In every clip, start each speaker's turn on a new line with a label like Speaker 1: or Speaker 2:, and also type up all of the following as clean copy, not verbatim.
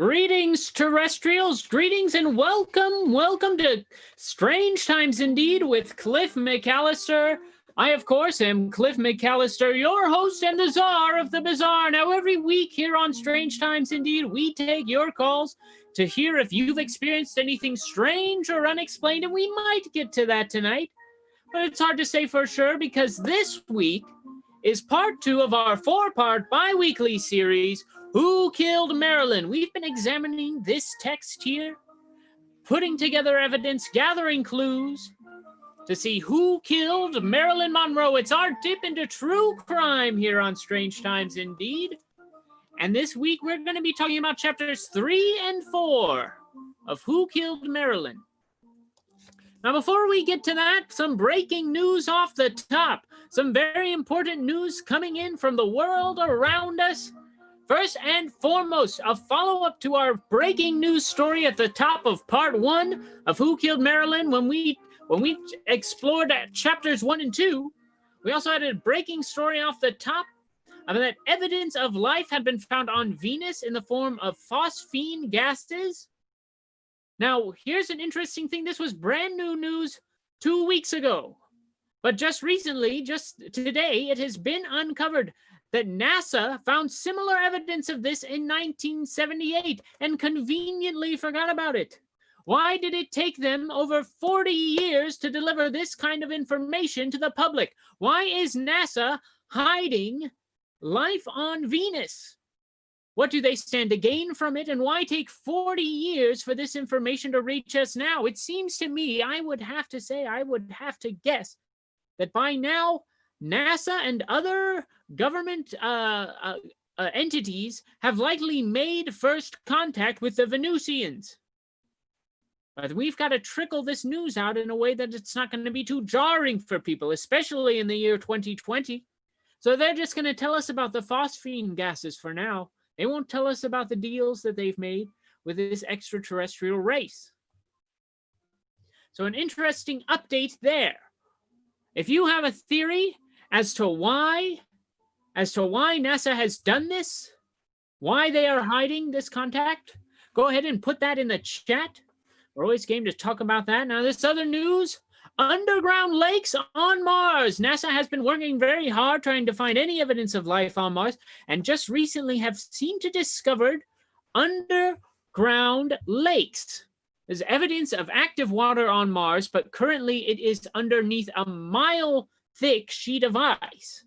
Speaker 1: Greetings, terrestrials. Greetings and welcome. Welcome to Strange Times Indeed with Cliff McAllister. I, of course, am Cliff McAllister, your host and the czar of the bizarre. Now, every week here on Strange Times Indeed, we take your calls to hear if you've experienced anything strange or unexplained, and we might get to that tonight. But it's hard to say for sure because this week is part 2 of our 4-part bi-weekly series, Who Killed Marilyn? We've been examining this text here, putting together evidence, gathering clues to see who killed Marilyn Monroe. It's our dip into true crime here on Strange Times Indeed. And this week we're going to be talking about chapters 3 and 4 of Who Killed Marilyn. Now, before we get to that, some breaking news off the top. Some very important news coming in from the world around us. First and foremost, a follow-up to our breaking news story at the top of part 1 of Who Killed Marilyn. When we explored chapters 1 and 2, we also had a breaking story off the top of that evidence of life had been found on Venus in the form of phosphine gases. Now, here's an interesting thing. This was brand new news 2 weeks ago. But just recently, just today, it has been uncovered that NASA found similar evidence of this in 1978 and conveniently forgot about it. Why did it take them over 40 years to deliver this kind of information to the public? Why is NASA hiding life on Venus? What do they stand to gain from it, and why take 40 years for this information to reach us now? It seems to me, I would have to guess, that by now, NASA and other government entities have likely made first contact with the Venusians. But we've got to trickle this news out in a way that it's not going to be too jarring for people, especially in the year 2020. So they're just going to tell us about the phosphine gases for now. They won't tell us about the deals that they've made with this extraterrestrial race. So an interesting update there. If you have a theory as to why NASA has done this, why they are hiding this contact, go ahead and put that in the chat. We're always game to talk about that. Now, this other news, underground lakes on Mars. NASA has been working very hard trying to find any evidence of life on Mars, and just recently have seemed to discover underground lakes. There's evidence of active water on Mars, but currently it is underneath a mile-thick sheet of ice,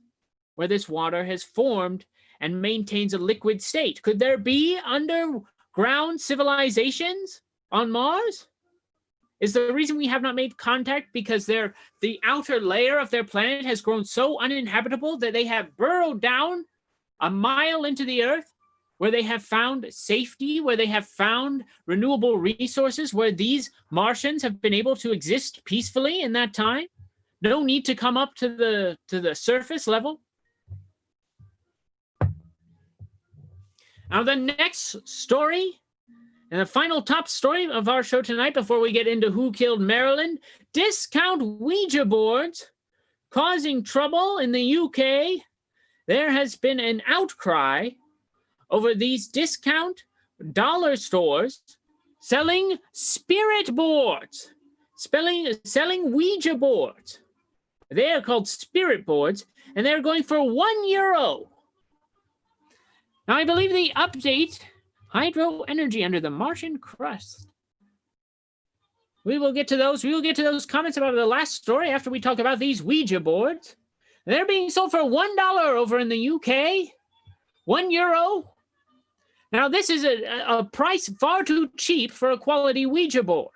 Speaker 1: where this water has formed and maintains a liquid state. Could there be underground civilizations on Mars? Is the reason we have not made contact because the outer layer of their planet has grown so uninhabitable that they have burrowed down a mile into the Earth, where they have found safety, where they have found renewable resources, where these Martians have been able to exist peacefully in that time? No need to come up to the surface level? Now, the next story, and the final top story of our show tonight before we get into Who Killed Marilyn, discount Ouija boards causing trouble in the UK. There has been an outcry over these discount dollar stores selling spirit boards, selling Ouija boards. They are called spirit boards, and they're going for €1. Now, I believe the update, hydro energy under the Martian crust. We will get to those. We will get to those comments about the last story after we talk about these Ouija boards. They're being sold for $1 over in the UK. €1. Now, this is a price far too cheap for a quality Ouija board.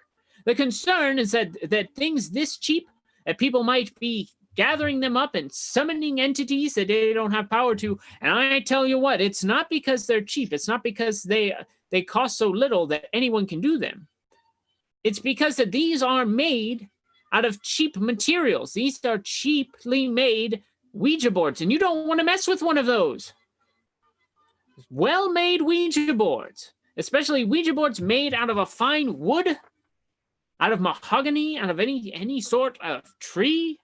Speaker 1: The concern is that things this cheap, that people might be gathering them up and summoning entities that they don't have power to. And I tell you what, it's not because they're cheap. It's not because they cost so little that anyone can do them. It's because that these are made out of cheap materials. These are cheaply made Ouija boards, and you don't want to mess with one of those. Well-made Ouija boards, especially Ouija boards made out of a fine wood, out of mahogany, out of any sort of tree.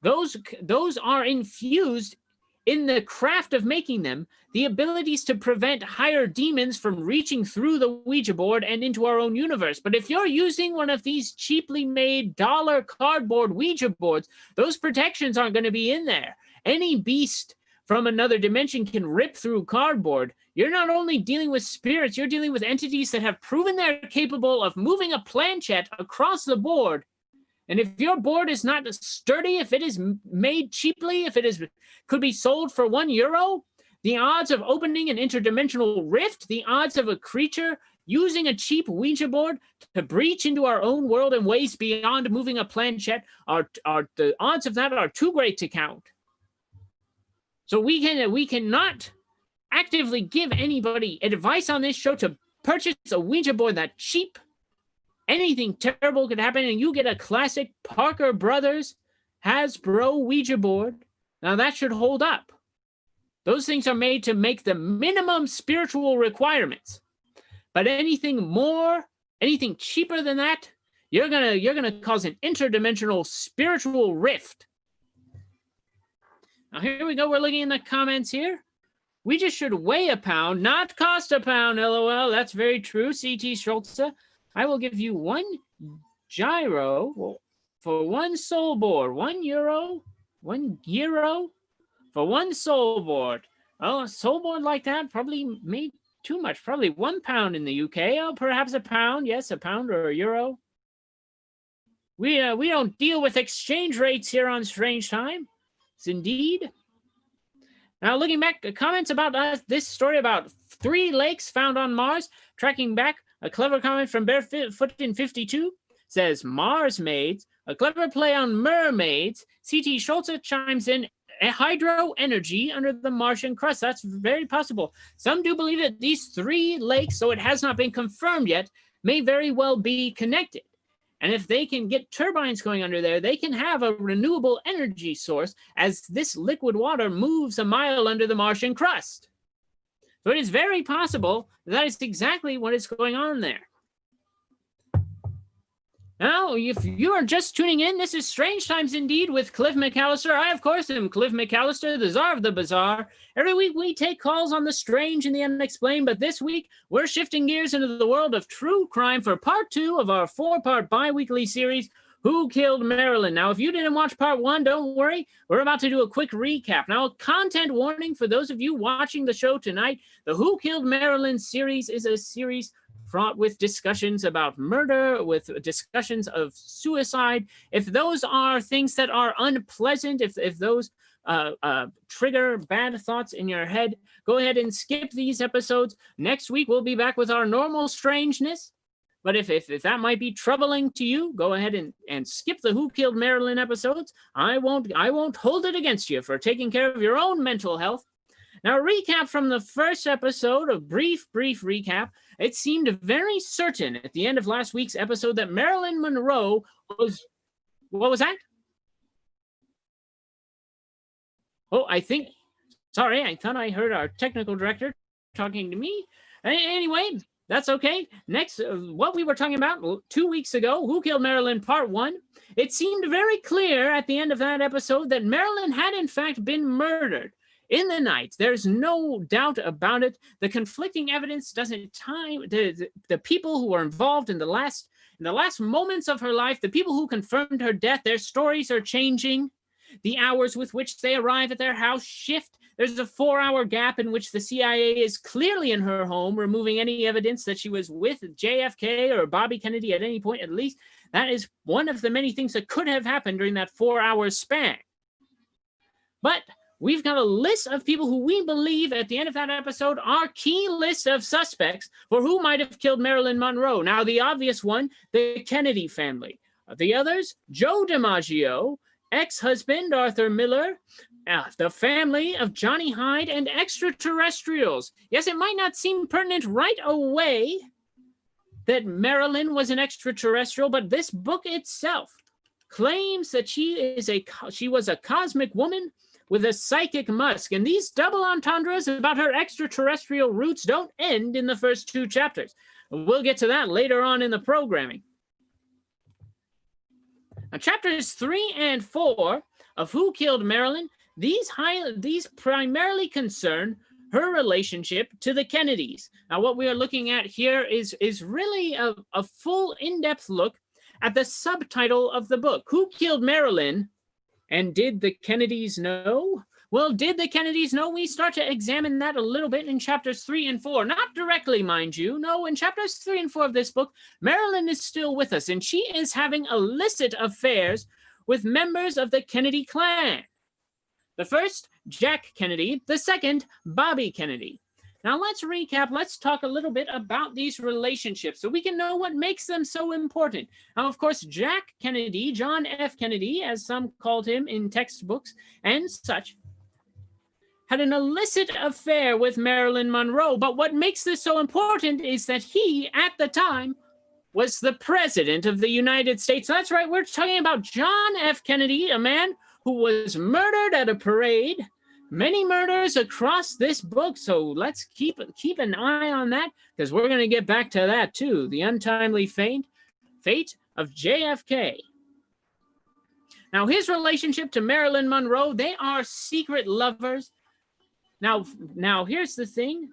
Speaker 1: Those are infused in the craft of making them, the abilities to prevent higher demons from reaching through the Ouija board and into our own universe. But if you're using one of these cheaply made dollar cardboard Ouija boards, those protections aren't going to be in there. Any beast from another dimension can rip through cardboard. You're not only dealing with spirits, you're dealing with entities that have proven they're capable of moving a planchette across the board. And if your board is not sturdy, if it is made cheaply, if it is could be sold for €1, the odds of opening an interdimensional rift, the odds of a creature using a cheap Ouija board to breach into our own world in ways beyond moving a planchette are the odds of that are too great to count. So we cannot actively give anybody advice on this show to purchase a Ouija board that cheap. Anything terrible could happen, and you get a classic Parker Brothers Hasbro Ouija board. Now that should hold up. Those things are made to make the minimum spiritual requirements. But anything more, anything cheaper than that, you're gonna cause an interdimensional spiritual rift. Now here we go. We're looking in the comments here. We just should weigh a pound, not cost a pound. LOL. That's very true. CT Schultze. I will give you 1 gyro for 1 soul board. €1, €1 for 1 soul board. Oh, a soul board like that probably made too much. Probably £1 in the UK. Oh, perhaps a pound. Yes, a pound or a euro. We don't deal with exchange rates here on Strange Time. It's indeed. Now, looking back, comments about this story about 3 lakes found on Mars. Tracking back, a clever comment from Barefoot in 52 says Mars maids, a clever play on mermaids. CT Schultze chimes in hydro energy under the Martian crust. That's very possible. Some do believe that these 3 lakes, so it has not been confirmed yet, may very well be connected. And if they can get turbines going under there, they can have a renewable energy source as this liquid water moves a mile under the Martian crust. So it is very possible that is exactly what is going on there. Now, if you are just tuning in, this is Strange Times Indeed with Cliff McAllister. I, of course, am Cliff McAllister, the czar of the bizarre. Every week we take calls on the strange and the unexplained, but this week we're shifting gears into the world of true crime for part 2 of our 4-part bi-weekly series, Who Killed Marilyn? Now, if you didn't watch part 1, don't worry. We're about to do a quick recap. Now, a content warning for those of you watching the show tonight. The Who Killed Marilyn series is a series fraught with discussions about murder, with discussions of suicide. If those are things that are unpleasant, if those trigger bad thoughts in your head, go ahead and skip these episodes. Next week, we'll be back with our normal strangeness. But if that might be troubling to you, go ahead and skip the Who Killed Marilyn episodes. I won't hold it against you for taking care of your own mental health. Now, a recap from the first episode, a brief recap. It seemed very certain at the end of last week's episode that Marilyn Monroe was... What was that? Oh, sorry, I thought I heard our technical director talking to me. Anyway, that's okay. Next, what we were talking about 2 weeks ago, Who Killed Marilyn Part 1. It seemed very clear at the end of that episode that Marilyn had in fact been murdered. In the night, there's no doubt about it. The conflicting evidence doesn't tie the people who were involved in the last moments of her life, the people who confirmed her death, their stories are changing. The hours with which they arrive at their house shift. There's a 4-hour gap in which the CIA is clearly in her home, removing any evidence that she was with JFK or Bobby Kennedy at any point. At least that is one of the many things that could have happened during that 4-hour span. But we've got a list of people who we believe at the end of that episode are key list of suspects for who might have killed Marilyn Monroe. Now, the obvious one, the Kennedy family. The others, Joe DiMaggio, ex-husband Arthur Miller, the family of Johnny Hyde, and extraterrestrials. Yes, it might not seem pertinent right away that Marilyn was an extraterrestrial, but this book itself claims that she was a cosmic woman with a psychic musk, and these double entendres about her extraterrestrial roots don't end in the first 2 chapters. We'll get to that later on in the programming. Now, chapters 3 and 4 of Who Killed Marilyn These primarily concern her relationship to the Kennedys. Now, what we are looking at here is really a full in-depth look at the subtitle of the book. Who killed Marilyn? And did the Kennedys know? Well, did the Kennedys know? We start to examine that a little bit in chapters 3 and 4. Not directly, mind you. No, in chapters 3 and 4 of this book, Marilyn is still with us, and she is having illicit affairs with members of the Kennedy clan. The first, Jack Kennedy. The second, Bobby Kennedy. Now let's recap. Let's talk a little bit about these relationships so we can know what makes them so important. Now, of course, Jack Kennedy, John F. Kennedy, as some called him in textbooks and such, had an illicit affair with Marilyn Monroe. But what makes this so important is that he, at the time, was the president of the United States. That's right, we're talking about John F. Kennedy, a man who was murdered at a parade. Many murders across this book, so let's keep an eye on that, because we're going to get back to that too. The untimely fate of JFK. Now, his relationship to Marilyn Monroe, they are secret lovers. Now here's the thing.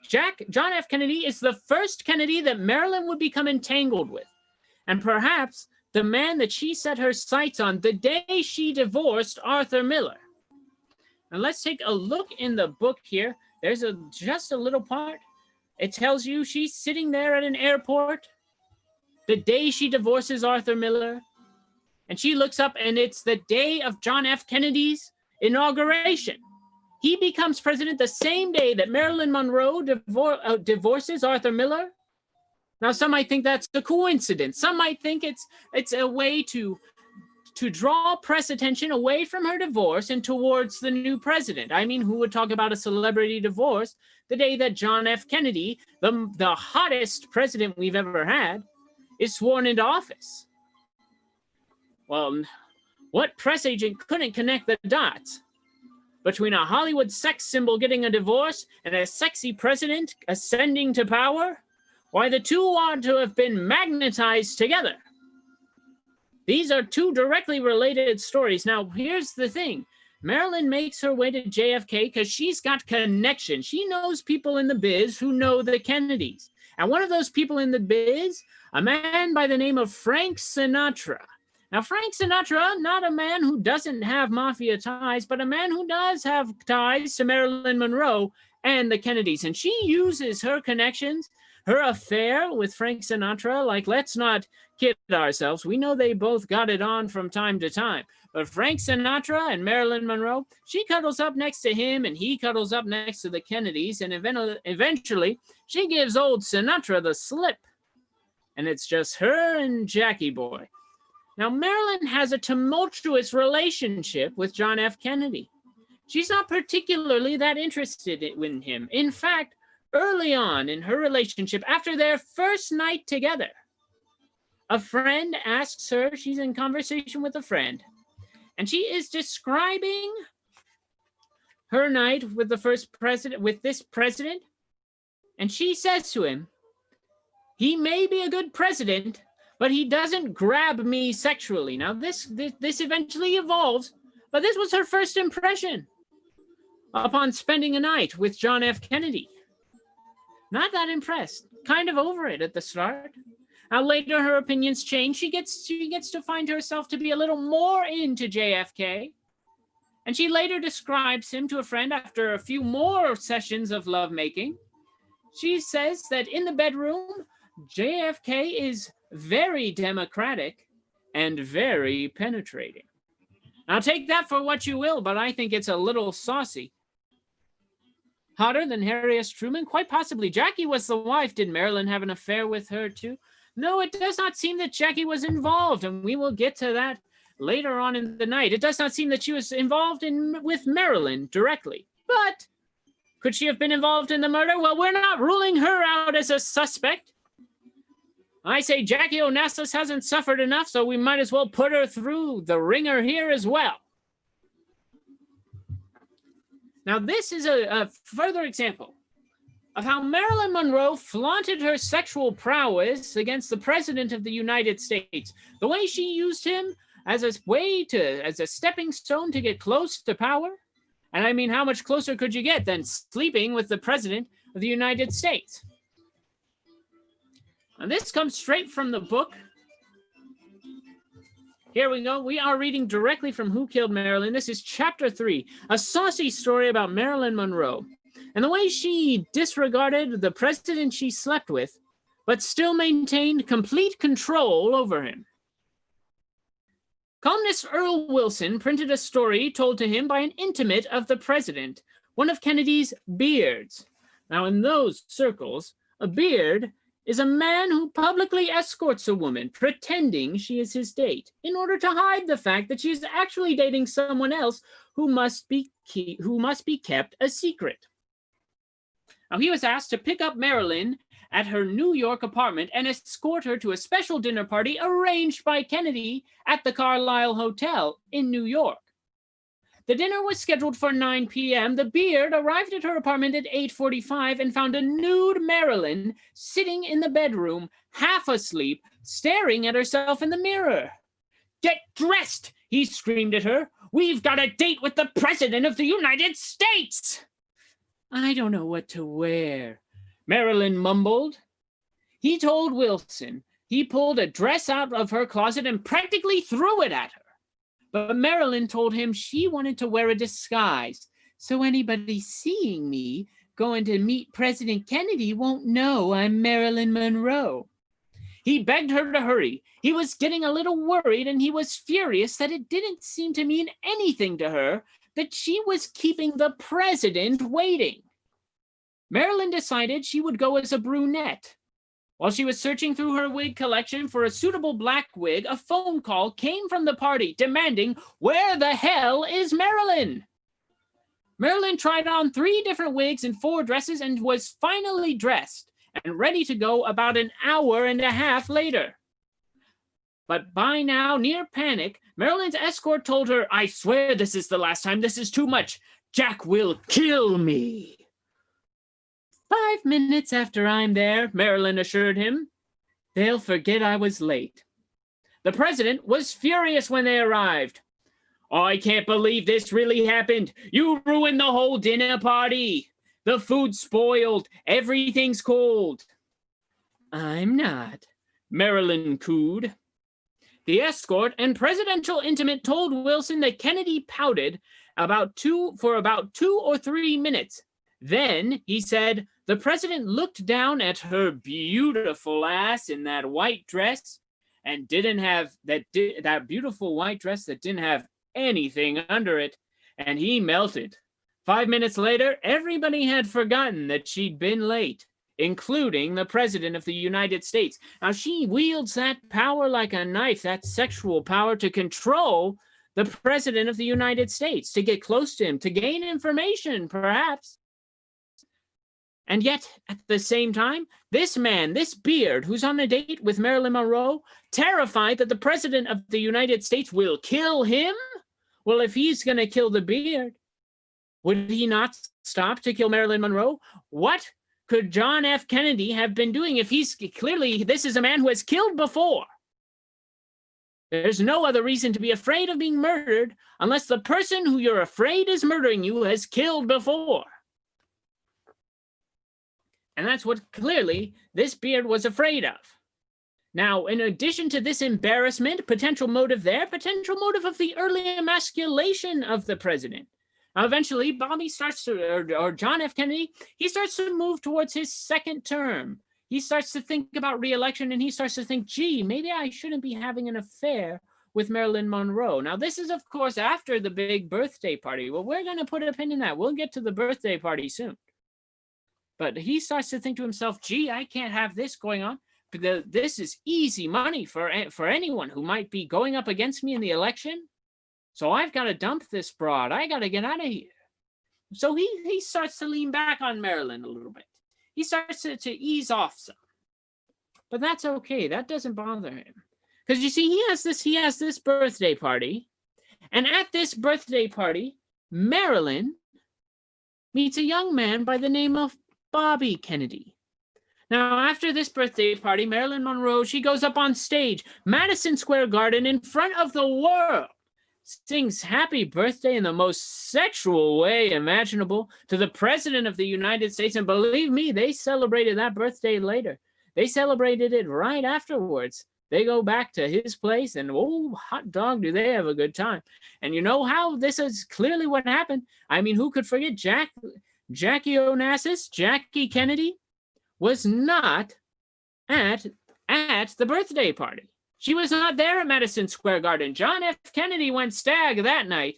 Speaker 1: John F. Kennedy is the first Kennedy that Marilyn would become entangled with. And perhaps the man that she set her sights on the day she divorced Arthur Miller. And let's take a look in the book here. There's just a little part. It tells you she's sitting there at an airport the day she divorces Arthur Miller. And she looks up, and it's the day of John F. Kennedy's inauguration. He becomes president the same day that Marilyn Monroe divorces Arthur Miller. Now, some might think that's a coincidence. Some might think it's a way to draw press attention away from her divorce and towards the new president. I mean, who would talk about a celebrity divorce the day that John F. Kennedy, the hottest president we've ever had, is sworn into office? Well, what press agent couldn't connect the dots between a Hollywood sex symbol getting a divorce and a sexy president ascending to power? Why, the two ought to have been magnetized together. These are two directly related stories. Now, here's the thing. Marilyn makes her way to JFK because she's got connections. She knows people in the biz who know the Kennedys. And one of those people in the biz, a man by the name of Frank Sinatra. Now, Frank Sinatra, not a man who doesn't have mafia ties, but a man who does have ties to Marilyn Monroe and the Kennedys. And she uses her connections, her affair with Frank Sinatra. Like, let's not kid ourselves. We know they both got it on from time to time. But Frank Sinatra and Marilyn Monroe, she cuddles up next to him and he cuddles up next to the Kennedys. And eventually, she gives old Sinatra the slip. And it's just her and Jackie Boy. Now, Marilyn has a tumultuous relationship with John F. Kennedy. She's not particularly that interested in him. In fact, early on in her relationship, after their first night together, a friend asks her, she's in conversation with a friend, and she is describing her night with this president, and she says to him, he may be a good president, but he doesn't grab me sexually. Now, this eventually evolves, but this was her first impression upon spending a night with John F. Kennedy. Not that impressed, kind of over it at the start. Now, later her opinions change. She gets to find herself to be a little more into JFK. And she later describes him to a friend after a few more sessions of lovemaking. She says that in the bedroom, JFK is very democratic and very penetrating. Now, take that for what you will, but I think it's a little saucy. Hotter than Harry S. Truman? Quite possibly. Jackie was the wife. Did Marilyn have an affair with her too? No, it does not seem that Jackie was involved, and we will get to that later on in the night. It does not seem that she was involved with Marilyn directly. But could she have been involved in the murder? Well, we're not ruling her out as a suspect. I say Jackie Onassis hasn't suffered enough, so we might as well put her through the ringer here as well. Now, this is a further example of how Marilyn Monroe flaunted her sexual prowess against the President of the United States. The way she used him as a stepping stone to get close to power. And I mean, how much closer could you get than sleeping with the President of the United States? And this comes straight from the book. Here we go. We are reading directly from Who Killed Marilyn. This is Chapter 3, a saucy story about Marilyn Monroe and the way she disregarded the president she slept with, but still maintained complete control over him. Columnist Earl Wilson printed a story told to him by an intimate of the president, one of Kennedy's beards. Now, in those circles, a beard is a man who publicly escorts a woman, pretending she is his date, in order to hide the fact that she is actually dating someone else who must be kept a secret. Now, he was asked to pick up Marilyn at her New York apartment and escort her to a special dinner party arranged by Kennedy at the Carlisle Hotel in New York. The dinner was scheduled for 9 p.m. The beard arrived at her apartment at 8:45 and found a nude Marilyn sitting in the bedroom, half asleep, staring at herself in the mirror. "Get dressed," he screamed at her. "We've got a date with the President of the United States." "I don't know what to wear," Marilyn mumbled. He told Wilson he pulled a dress out of her closet and practically threw it at her. But Marilyn told him she wanted to wear a disguise, so anybody seeing me going to meet President Kennedy won't know I'm Marilyn Monroe. He begged her to hurry. He was getting a little worried, and he was furious that it didn't seem to mean anything to her that she was keeping the president waiting. Marilyn decided she would go as a brunette. While she was searching through her wig collection for a suitable black wig, a phone call came from the party demanding, "Where the hell is Marilyn?" Marilyn tried on 3 different wigs and 4 dresses and was finally dressed and ready to go about an hour and a half later. But by now, near panic, Marilyn's escort told her, "I swear this is the last time. This is too much. Jack will kill me." 5 minutes after I'm there," Marilyn assured him. "They'll forget I was late." The president was furious when they arrived. "I can't believe this really happened. You ruined the whole dinner party. The food's spoiled. Everything's cold." "I'm not," Marilyn cooed. The escort and presidential intimate told Wilson that Kennedy pouted for about 2 or 3 minutes. Then, he said, the president looked down at her beautiful ass in that white dress and didn't have that beautiful white dress that didn't have anything under it, and he melted. 5 minutes later, everybody had forgotten that she'd been late, including the President of the United States. Now, she wields that power like a knife, that sexual power, to control the President of the United States, to get close to him, to gain information, perhaps. And yet, at the same time, this man, this beard, who's on a date with Marilyn Monroe, terrified that the President of the United States will kill him? Well, if he's going to kill the beard, would he not stop to kill Marilyn Monroe? What could John F. Kennedy have been doing if clearly this is a man who has killed before? There's no other reason to be afraid of being murdered unless the person who you're afraid is murdering you has killed before. And that's what clearly this beard was afraid of. Now, in addition to this embarrassment, potential motive of the early emasculation of the president. Now, eventually, Bobby starts to, or John F. Kennedy, he starts to move towards his second term. He starts to think about re-election, and he starts to think, gee, maybe I shouldn't be having an affair with Marilyn Monroe. Now, this is, of course, after the big birthday party. Well, we're going to put a pin in that. We'll get to the birthday party soon. But he starts to think to himself, gee, I can't have this going on. This is easy money for anyone who might be going up against me in the election. So I've got to dump this broad. I got to get out of here. So he starts to lean back on Marilyn a little bit. He starts to ease off some. But that's okay. That doesn't bother him. Because you see, he has this birthday party. And at this birthday party, Marilyn meets a young man by the name of Bobby Kennedy. Now, after this birthday party, Marilyn Monroe, she goes up on stage, Madison Square Garden, in front of the world, sings happy birthday in the most sexual way imaginable to the President of the United States. And believe me, they celebrated that birthday later. They celebrated it right afterwards. They go back to his place and, oh, hot dog, do they have a good time. And you know how this is clearly what happened. I mean, who could forget Jackie Onassis, Jackie Kennedy, was not at the birthday party. She was not there at Madison Square Garden. John F. Kennedy went stag that night.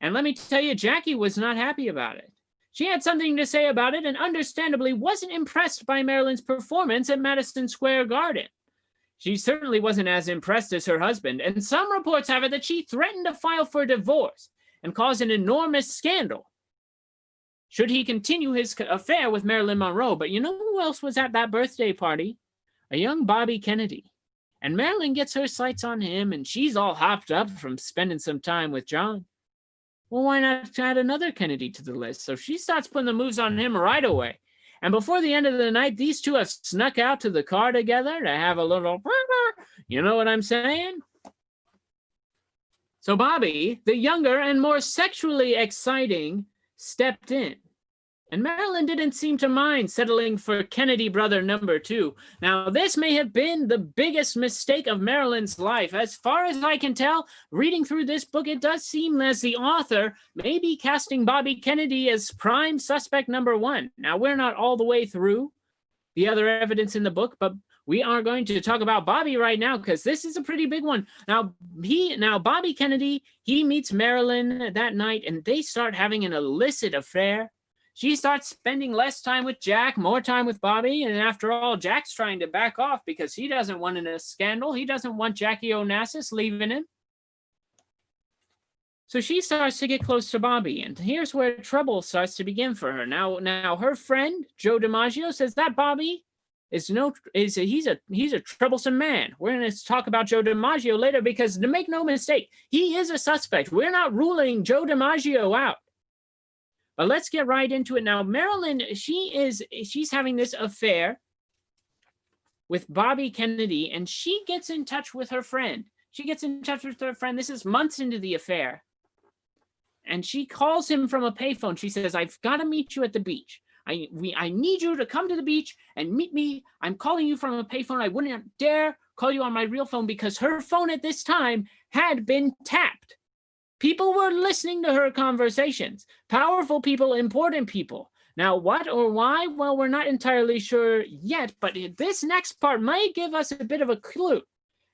Speaker 1: And let me tell you, Jackie was not happy about it. She had something to say about it and understandably wasn't impressed by Marilyn's performance at Madison Square Garden. She certainly wasn't as impressed as her husband, and some reports have it that she threatened to file for divorce and cause an enormous scandal should he continue his affair with Marilyn Monroe. But you know who else was at that birthday party? A young Bobby Kennedy. And Marilyn gets her sights on him, and she's all hopped up from spending some time with John. Well, why not add another Kennedy to the list? So she starts putting the moves on him right away. And before the end of the night, these two have snuck out to the car together to have a little, you know what I'm saying? So Bobby, the younger and more sexually exciting, stepped in. And Marilyn didn't seem to mind settling for Kennedy brother number 2. Now, this may have been the biggest mistake of Marilyn's life. As far as I can tell, reading through this book, it does seem as the author may be casting Bobby Kennedy as prime suspect number 1. Now, we're not all the way through the other evidence in the book, but we are going to talk about Bobby right now because this is a pretty big one. Now, Bobby Kennedy, he meets Marilyn that night, and they start having an illicit affair. She starts spending less time with Jack, more time with Bobby, and after all, Jack's trying to back off because he doesn't want a scandal. He doesn't want Jackie Onassis leaving him. So she starts to get close to Bobby, and here's where trouble starts to begin for her. Now her friend Joe DiMaggio says that Bobby he's a troublesome man. We're going to talk about Joe DiMaggio later because, to make no mistake, he is a suspect. We're not ruling Joe DiMaggio out. But let's get right into it now. Marilyn, she's having this affair with Bobby Kennedy, and she gets in touch with her friend. This is months into the affair. And she calls him from a payphone. She says, I've got to meet you at the beach. I need you to come to the beach and meet me. I'm calling you from a payphone. I wouldn't dare call you on my real phone because her phone at this time had been tapped. People were listening to her conversations. Powerful people, important people. Now, what or why? Well, we're not entirely sure yet, but this next part might give us a bit of a clue.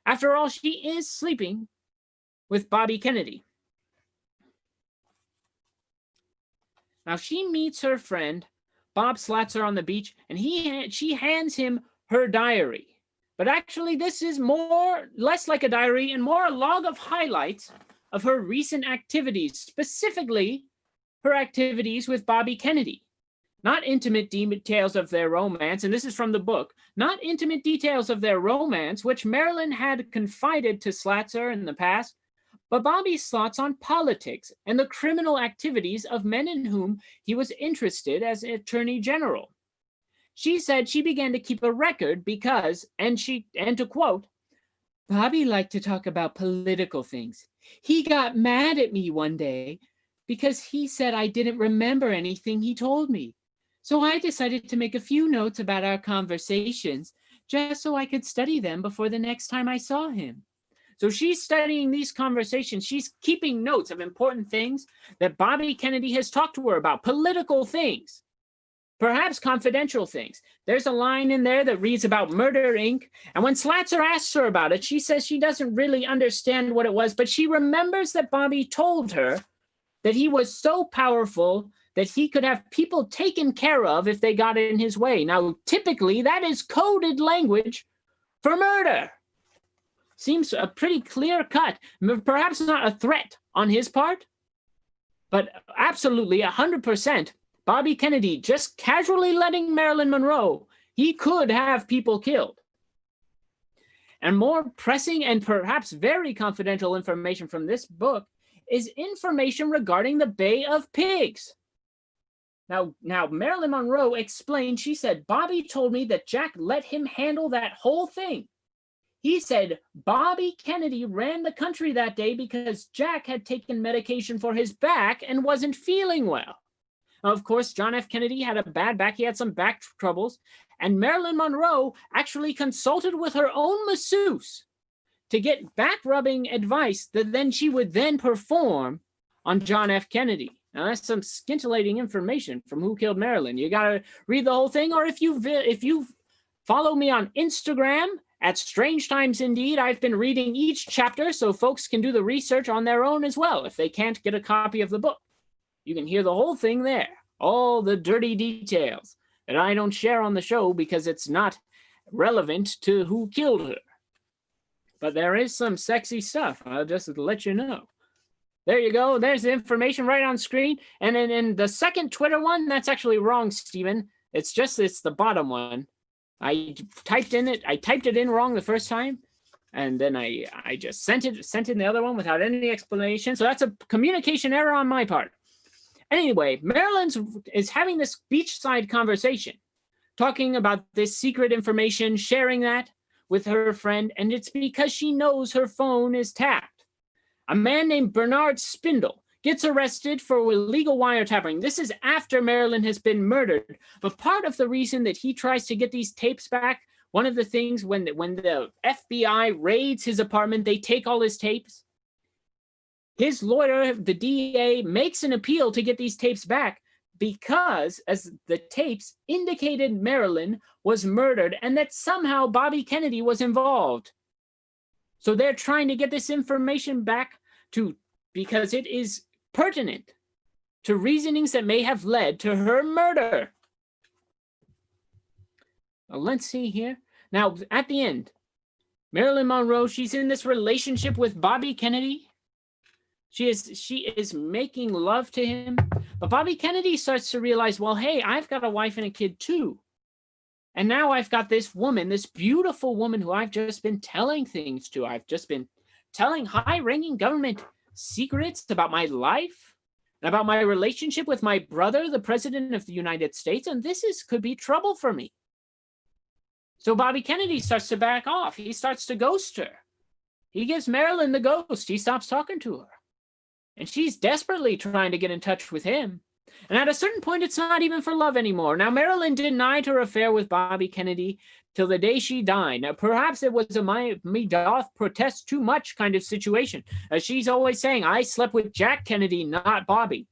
Speaker 1: After all, she is sleeping with Bobby Kennedy. Now, she meets her friend, Bob Slatzer, on the beach, and she hands him her diary. But actually, this is less like a diary and more a log of highlights of her recent activities, specifically her activities with Bobby Kennedy. Not intimate details of their romance, and this is from the book, not intimate details of their romance, which Marilyn had confided to Slatzer in the past, but Bobby's thoughts on politics and the criminal activities of men in whom he was interested as Attorney General. She said she began to keep a record because, and to quote, Bobby liked to talk about political things. He got mad at me one day because he said I didn't remember anything he told me. So I decided to make a few notes about our conversations just so I could study them before the next time I saw him. So she's studying these conversations. She's keeping notes of important things that Bobby Kennedy has talked to her about, political things, perhaps confidential things. There's a line in there that reads about Murder, Inc. And when Slatzer asks her about it, she says she doesn't really understand what it was, but she remembers that Bobby told her that he was so powerful that he could have people taken care of if they got in his way. Now, typically, that is coded language for murder. Seems a pretty clear cut, perhaps not a threat on his part, but absolutely 100%. Bobby Kennedy just casually letting Marilyn Monroe, he could have people killed. And more pressing and perhaps very confidential information from this book is information regarding the Bay of Pigs. Now, Marilyn Monroe explained, she said, Bobby told me that Jack let him handle that whole thing. He said Bobby Kennedy ran the country that day because Jack had taken medication for his back and wasn't feeling well. Of course, John F. Kennedy had a bad back. He had some back troubles. And Marilyn Monroe actually consulted with her own masseuse to get back rubbing advice that then she would then perform on John F. Kennedy. Now, that's some scintillating information from Who Killed Marilyn. You got to read the whole thing, or if you follow me on Instagram at Strange Times Indeed, I've been reading each chapter so folks can do the research on their own as well if they can't get a copy of the book. You can hear the whole thing there, all the dirty details that I don't share on the show because it's not relevant to who killed her. But there is some sexy stuff. I'll just let you know. There you go. There's the information right on screen. And then in the second Twitter one, that's actually wrong, Stephen. It's the bottom one. I typed it in wrong the first time, and then I just sent in the other one without any explanation. So that's a communication error on my part. Anyway, Marilyn is having this beachside conversation, talking about this secret information, sharing that with her friend, and it's because she knows her phone is tapped. A man named Bernard Spindle gets arrested for illegal wiretapping. This is after Marilyn has been murdered. But part of the reason that he tries to get these tapes back, one of the things when the FBI raids his apartment, they take all his tapes. His lawyer, the DA, makes an appeal to get these tapes back because as the tapes indicated Marilyn was murdered and that somehow Bobby Kennedy was involved. So they're trying to get this information back because it is pertinent to reasonings that may have led to her murder. Well, let's see here. Now, at the end, Marilyn Monroe, she's in this relationship with Bobby Kennedy. She is making love to him. But Bobby Kennedy starts to realize, well, hey, I've got a wife and a kid too. And now I've got this woman, this beautiful woman who I've just been telling things to. I've just been telling high-ranking government secrets about my life and about my relationship with my brother, the President of the United States, and could be trouble for me. So Bobby Kennedy starts to back off. He starts to ghost her. He gives Marilyn the ghost. He stops talking to her. And she's desperately trying to get in touch with him. And at a certain point, it's not even for love anymore. Now, Marilyn denied her affair with Bobby Kennedy till the day she died. Now, perhaps it was a me doth protest too much kind of situation. As she's always saying, I slept with Jack Kennedy, not Bobby.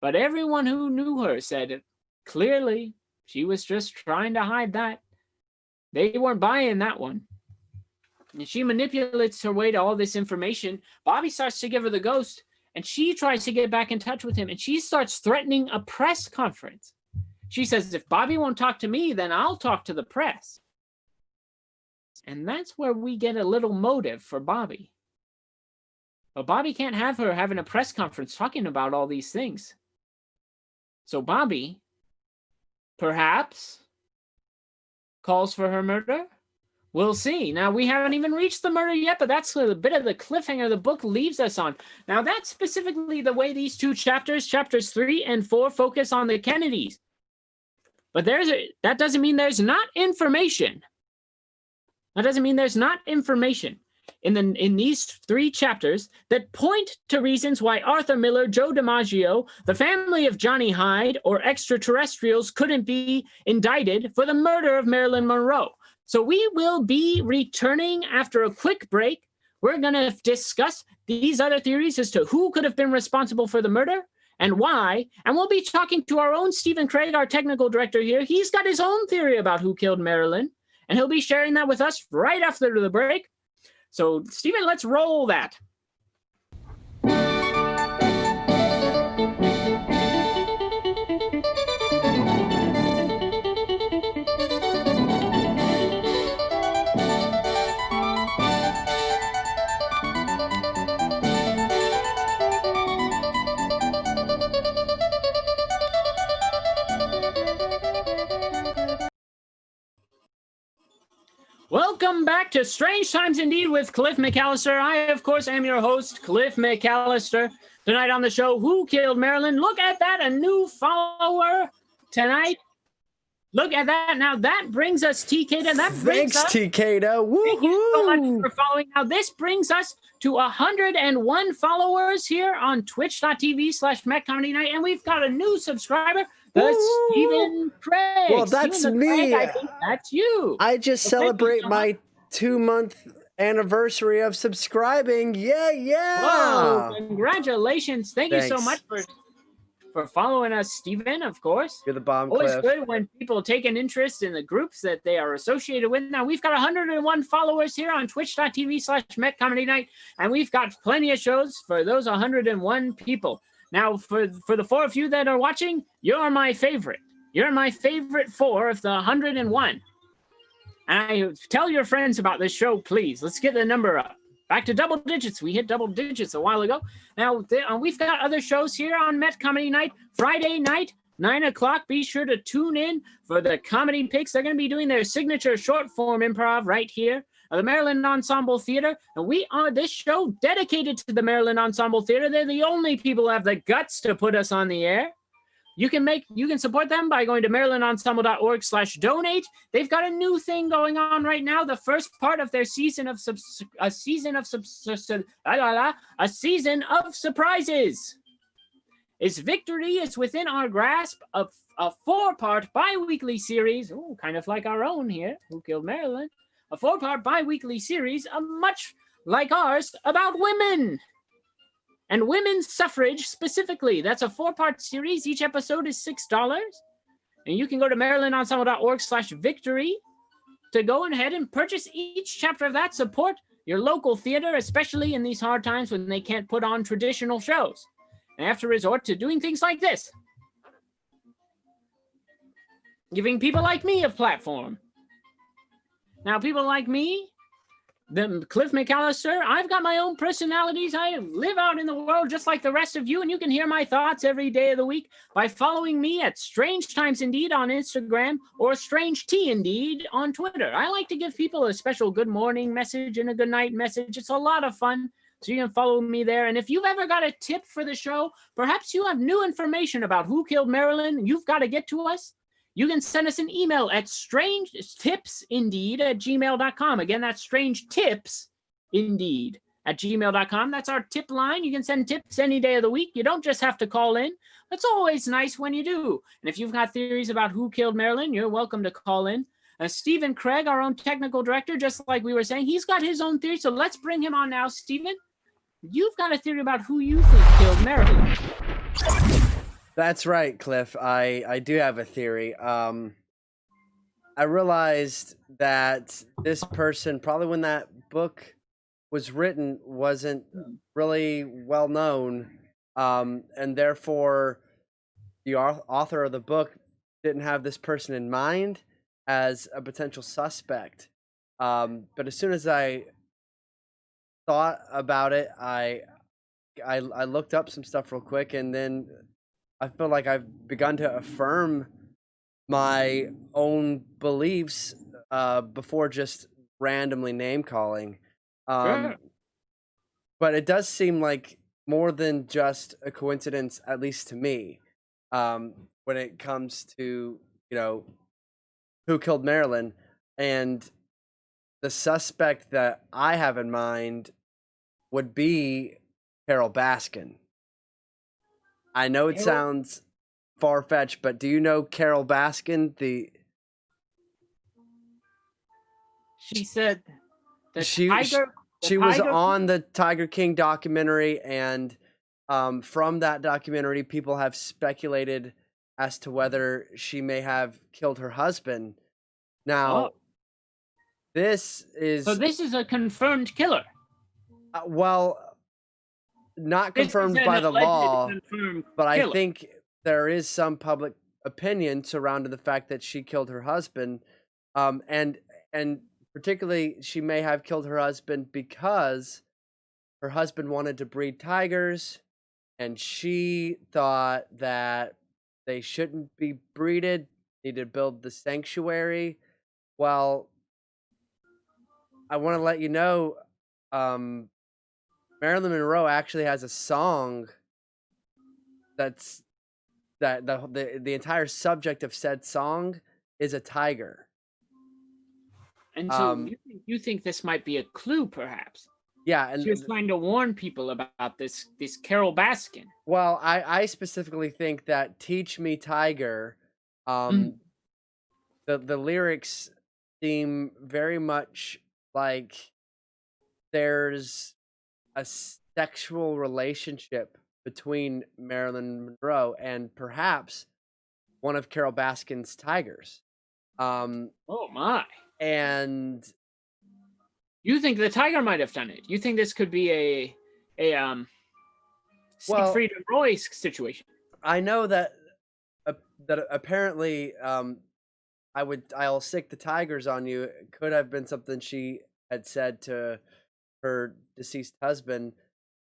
Speaker 1: But everyone who knew her said clearly she was just trying to hide that. They weren't buying that one. And she manipulates her way to all this information. Bobby starts to give her the ghost. And she tries to get back in touch with him, and she starts threatening a press conference. She says, if Bobby won't talk to me, then I'll talk to the press. And that's where we get a little motive for Bobby. But Bobby can't have her having a press conference talking about all these things. So Bobby, perhaps, calls for her murder. We'll see. Now, we haven't even reached the murder yet, but that's a bit of the cliffhanger the book leaves us on. Now, that's specifically the way these two chapters 3 and 4, focus on the Kennedys. But that doesn't mean there's not information. That doesn't mean there's not information in these 3 chapters that point to reasons why Arthur Miller, Joe DiMaggio, the family of Johnny Hyde, or extraterrestrials couldn't be indicted for the murder of Marilyn Monroe. So we will be returning after a quick break. We're going to discuss these other theories as to who could have been responsible for the murder and why. And we'll be talking to our own Stephen Craig, our technical director here. He's got his own theory about who killed Marilyn, and he'll be sharing that with us right after the break. So, Stephen, let's roll that. welcome back to Strange Times Indeed with Cliff McAllister. I, of course, am your host, Cliff McAllister. Tonight on the show, Who Killed Marilyn? Look at that, a new follower tonight. Look at that. Now that brings us, TK.
Speaker 2: Thanks, TK. Woohoo!
Speaker 1: Thank you so much for following. Now this brings us to 101 followers here on twitch.tv/MetComedyNight, and we've got a new subscriber. That's Stephen Craig.
Speaker 2: Well, that's
Speaker 1: Stephen
Speaker 2: me.
Speaker 1: Craig, I think that's you.
Speaker 2: I just celebrate my 2-month anniversary of subscribing. Yeah.
Speaker 1: Whoa, congratulations. Thanks. You so much for following us, Stephen, of course.
Speaker 2: You're the bomb,
Speaker 1: Always
Speaker 2: Cliff.
Speaker 1: good when people take an interest in the groups that they are associated with. Now, we've got 101 followers here on twitch.tv/MetComedyNight, and we've got plenty of shows for those 101 people. Now, for the 4 of you that are watching, you're my favorite. You're my favorite 4 of the 101. And tell your friends about this show, please. Let's get the number up. Back to double digits. We hit double digits a while ago. Now, we've got other shows here on Met Comedy Night. Friday night, 9 o'clock. Be sure to tune in for the Comedy Picks. They're going to be doing their signature short-form improv right here at the Maryland Ensemble Theater. And we are this show dedicated to the Maryland Ensemble Theater. They're the only people who have the guts to put us on the air. You can support them by going to marylandensemble.org/donate. They've got a new thing going on right now. The first part of their season of surprises. Its victory is within our grasp of a 4-part bi-weekly series. Oh, kind of like our own here, Who Killed Marilyn? A 4-part bi-weekly series, much like ours, about women. And women's suffrage specifically. That's a 4-part series. Each episode is $6. And you can go to marylandensemble.org/victory to go ahead and purchase each chapter of that. Support your local theater, especially in these hard times when they can't put on traditional shows. And have to resort to doing things like this. Giving people like me a platform. Now, people like me, Cliff McAllister, I've got my own personalities. I live out in the world just like the rest of you, and you can hear my thoughts every day of the week by following me at Strange Times Indeed on Instagram or Strange T Indeed on Twitter. I like to give people a special good morning message and a good night message. It's a lot of fun, so you can follow me there. And if you've ever got a tip for the show, perhaps you have new information about Who Killed Marilyn, you've got to get to us, you can send us an email at strangetipsindeed@gmail.com. Again, that's strangetipsindeed@gmail.com. That's our tip line. You can send tips any day of the week. You don't just have to call in. It's always nice when you do. And if you've got theories about who killed Marilyn, you're welcome to call in. Stephen Craig, our own technical director, just like we were saying, he's got his own theory. So let's bring him on now. Stephen, you've got a theory about who you think killed Marilyn.
Speaker 2: That's right, Cliff. I do have a theory. I realized that this person, probably when that book was written, wasn't really well known, and therefore the author of the book didn't have this person in mind as a potential suspect. But as soon as I thought about it, I looked up some stuff real quick, and then I feel like I've begun to affirm my own beliefs before just randomly name calling.
Speaker 1: Sure.
Speaker 2: But it does seem like more than just a coincidence, at least to me, when it comes to, who killed Marilyn. And the suspect that I have in mind would be Carol Baskin. I know it sounds far-fetched, but do you know Carol Baskin?
Speaker 1: She said that
Speaker 2: she was on the Tiger King documentary, and from that documentary, people have speculated as to whether she may have killed her husband. Now, this is
Speaker 1: a confirmed killer.
Speaker 2: Well, not confirmed by the law, but I think there is some public opinion surrounding the fact that she killed her husband, and particularly she may have killed her husband because her husband wanted to breed tigers, and she thought that they shouldn't be breeded, needed to build the sanctuary. Well, I want to let you know, um, Marilyn Monroe actually has a song that's the entire subject of said song is a tiger.
Speaker 1: And so
Speaker 2: Um,
Speaker 1: you think this might be a clue, perhaps?
Speaker 2: yeah,
Speaker 1: She was
Speaker 2: and
Speaker 1: trying to warn people about this Carol Baskin.
Speaker 2: well, I specifically think that "Teach Me Tiger," um,
Speaker 1: Mm.
Speaker 2: the lyrics seem very much like there's a sexual relationship between Marilyn Monroe and perhaps one of Carol Baskin's tigers. Um,
Speaker 1: Oh my!
Speaker 2: and
Speaker 1: You think the tiger might have done it? You think this could be a
Speaker 2: well,
Speaker 1: Siegfried and Roy situation?
Speaker 2: I know that that apparently I'll sick the tigers on you. It could have been something she had said to her deceased husband,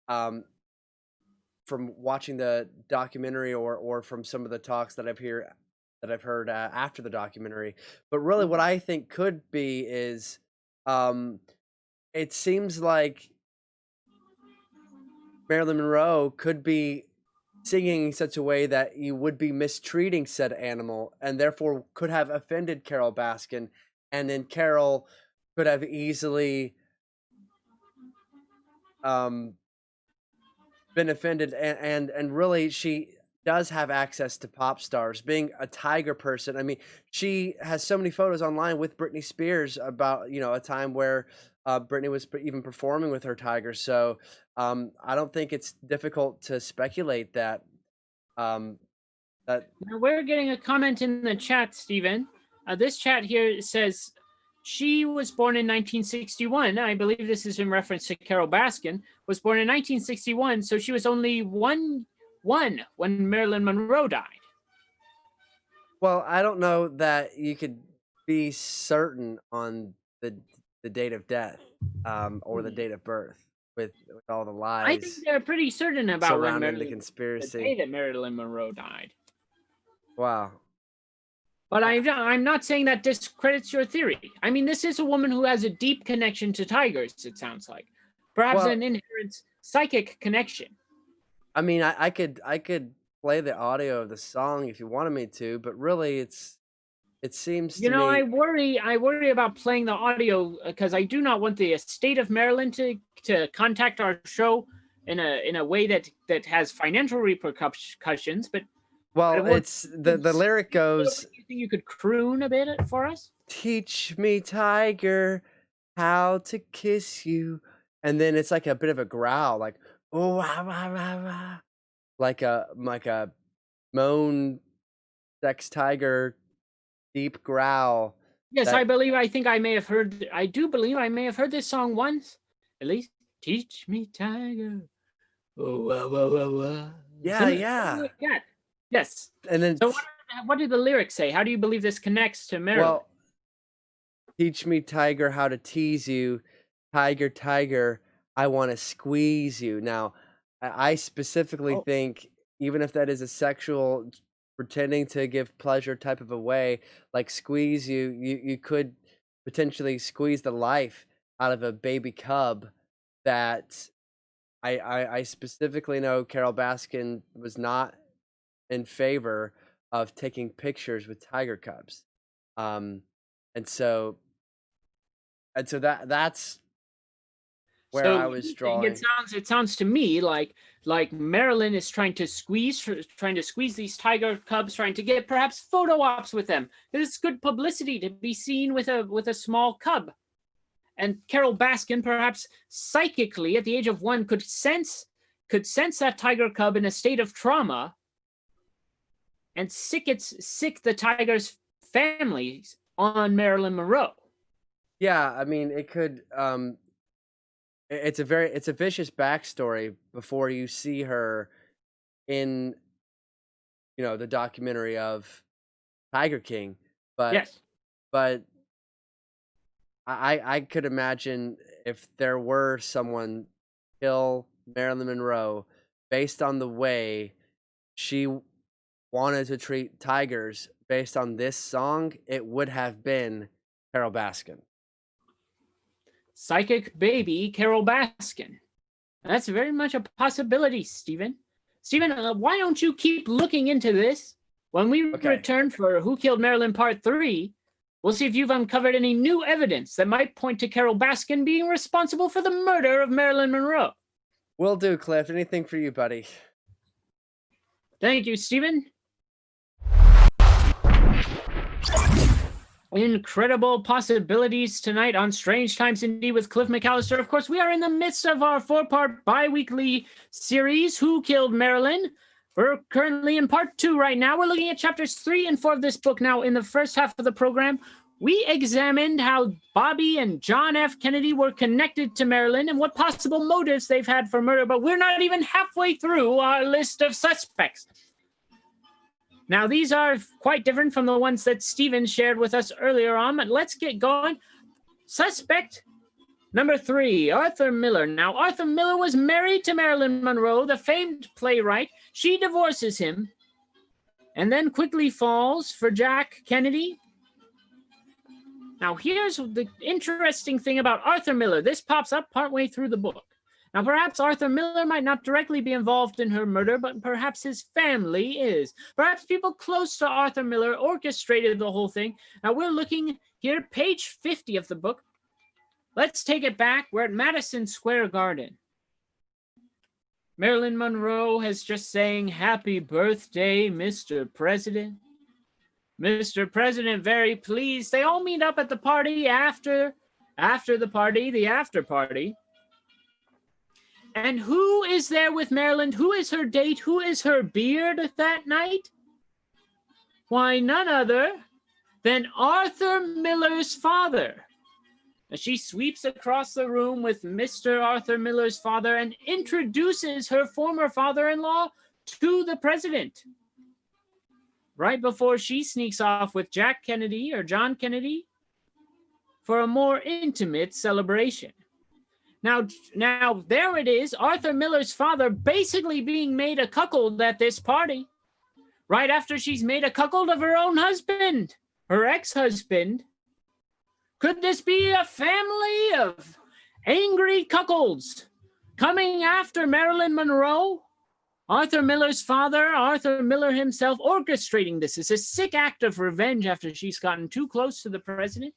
Speaker 2: um, from watching the documentary or from some of the talks that I've heard after the documentary. But really, what I think could be is, um, it seems like Marilyn Monroe could be singing in such a way that you would be mistreating said animal and therefore could have offended Carol Baskin, and then Carol could have easily um, been offended, and really she does have access to pop stars. Being a tiger person, I mean, she has so many photos online with Britney Spears about a time where Britney was even performing with her tigers. So I don't think it's difficult to speculate that um, that
Speaker 1: Now we're getting a comment in the chat, Stephen. This chat here says she was born in 1961. I believe this is in reference to Carol Baskin. Was born in 1961, so she was only one when Marilyn Monroe died.
Speaker 2: well, I don't know that you could be certain on the date of death, or the date of birth with all the
Speaker 1: I think
Speaker 2: lies
Speaker 1: they're pretty certain about when
Speaker 2: surrounding the
Speaker 1: Marilyn, the day
Speaker 2: conspiracy.
Speaker 1: that Marilyn Monroe died.
Speaker 2: Wow.
Speaker 1: But
Speaker 2: Uh,
Speaker 1: I'm not saying that discredits your theory. I mean, this is a woman who has a deep connection to tigers, it sounds like. Perhaps
Speaker 2: well,
Speaker 1: an inherent psychic connection.
Speaker 2: I mean, I could play the audio of the song if you wanted me to, but really, it seems
Speaker 1: You
Speaker 2: to
Speaker 1: know,
Speaker 2: me.
Speaker 1: I worry about playing the audio because I do not want the estate of Maryland to contact our show in a way that has financial repercussions. But
Speaker 2: Well,
Speaker 1: it would.
Speaker 2: it's the lyric goes,
Speaker 1: You think you could croon a bit for us?
Speaker 2: "Teach me, tiger, how to kiss you," and then it's like a bit of a growl, like "oh wah, wah, wah, wah," like a moan sex tiger deep growl.
Speaker 1: Yes,
Speaker 2: That
Speaker 1: I think I may have heard. I do believe I may have heard this song once, at least. Teach me, tiger. Oh, wah, wah, wah, wah.
Speaker 2: yeah,
Speaker 1: Something
Speaker 2: yeah,
Speaker 1: like that. Yes.
Speaker 2: and then
Speaker 1: So what do the lyrics say? How do you believe this connects to Maryland?
Speaker 2: well, "Teach me, tiger, how to tease you. Tiger, tiger, I want to squeeze you." Now, I specifically
Speaker 1: Oh,
Speaker 2: think, even if that is a sexual, pretending to give pleasure type of a way, like squeeze you, you could potentially squeeze the life out of a baby cub that I specifically know Carol Baskin was not in favor of taking pictures with tiger cubs. Um, and so that's where I
Speaker 1: so
Speaker 2: was
Speaker 1: you think
Speaker 2: drawing.
Speaker 1: it sounds to me like Marilyn is trying to squeeze these tiger cubs, trying to get perhaps photo ops with them. It's good publicity to be seen with a small cub. And Carol Baskin, perhaps psychically at the age of 1, could sense that tiger cub in a state of trauma and sick the tiger's families on Marilyn Monroe.
Speaker 2: Yeah, I mean, it could. It's a vicious backstory before you see her in the documentary of Tiger King, but
Speaker 1: Yes.
Speaker 2: but I could imagine if there were someone kill Marilyn Monroe based on the way she wanted to treat tigers based on this song, it would have been Carol Baskin.
Speaker 1: psychic baby Carol Baskin. That's very much a possibility, Stephen. Stephen, why don't you keep looking into this? When we return for Who Killed Marilyn Part 3, we'll see if you've uncovered any new evidence that might point to Carol Baskin being responsible for the murder of Marilyn Monroe.
Speaker 2: Will do, Cliff. Anything for you, buddy.
Speaker 1: Thank you, Stephen. Incredible possibilities tonight on Strange Times Indeed with Cliff McAllister. Of course, we are in the midst of our 4-part bi-weekly series, Who Killed Marilyn? We're currently in part 2 right now. We're looking at chapters 3 and 4 of this book. Now, in the first half of the program, we examined how Bobby and John F. Kennedy were connected to Marilyn and what possible motives they've had for murder, but we're not even halfway through our list of suspects. Now, these are quite different from the ones that Stephen shared with us earlier on, but let's get going. Suspect number 3, Arthur Miller. Now, Arthur Miller was married to Marilyn Monroe, the famed playwright. She divorces him and then quickly falls for Jack Kennedy. Now, here's the interesting thing about Arthur Miller. This pops up partway through the book. Now, perhaps Arthur Miller might not directly be involved in her murder, but perhaps his family is. Perhaps people close to Arthur Miller orchestrated the whole thing. Now, we're looking here, page 50 of the book. Let's take it back. We're at Madison Square Garden. Marilyn Monroe has just sang, "Happy birthday, Mr. President." Mr. President, very pleased. They all meet up at the party after the party, the after party. And who is there with Marilyn? Who is her date? Who is her beard that night? Why, none other than Arthur Miller's father. As she sweeps across the room with Mr. Arthur Miller's father and introduces her former father-in-law to the president. Right before she sneaks off with Jack Kennedy or John Kennedy for a more intimate celebration. Now, there it is, Arthur Miller's father basically being made a cuckold at this party, right after she's made a cuckold of her own husband, her ex-husband. Could this be a family of angry cuckolds coming after Marilyn Monroe? Arthur Miller's father, Arthur Miller himself, orchestrating this. It's a sick act of revenge after she's gotten too close to the president.